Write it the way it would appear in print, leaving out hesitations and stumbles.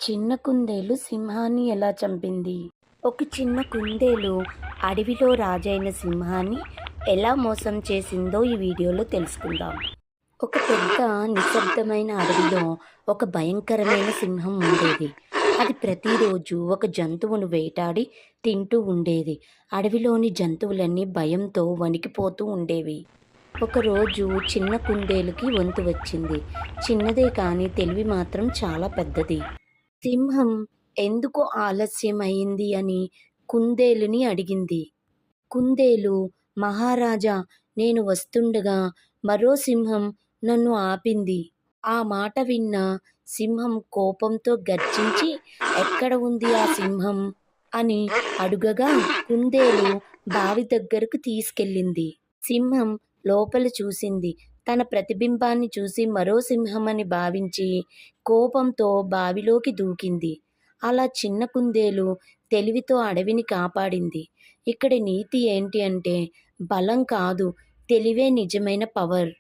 చిన్న కుందేలు సింహాన్ని ఎలా చంపింది? ఒక చిన్న కుందేలు అడవిలో రాజైన సింహాన్ని ఎలా మోసం చేసిందో ఈ వీడియోలో తెలుసుకుందాం. ఒక పెద్ద నిశ్శబ్దమైన అడవిలో ఒక భయంకరమైన సింహం ఉండేది. అది ప్రతిరోజు ఒక జంతువును వేటాడి తింటూ ఉండేది. అడవిలోని జంతువులన్నీ భయంతో వణికిపోతూ ఉండేవి. ఒకరోజు చిన్న కుందేలుకి వంతు వచ్చింది. చిన్నదే కానీ తెలివి మాత్రం చాలా పెద్దది. సింహం ఎందుకు ఆలస్యమయింది అని కుందేలుని అడిగింది. కుందేలు, మహారాజా, నేను వస్తుండగా మరో సింహం నన్ను ఆపింది. ఆ మాట విన్న సింహం కోపంతో గర్జించి, ఎక్కడ ఉంది ఆ సింహం అని అడుగగా కుందేలు బావి దగ్గరకు తీసుకెళ్ళింది. సింహం లోపల చూసింది. తన ప్రతిబింబాన్ని చూసి మరో సింహమని భావించి కోపంతో బావిలోకి దూకింది. అలా చిన్న కుందేలు తెలివితో అడవిని కాపాడింది. ఇక్కడి నీతి ఏంటి అంటే, బలం కాదు, తెలివే నిజమైన పవర్.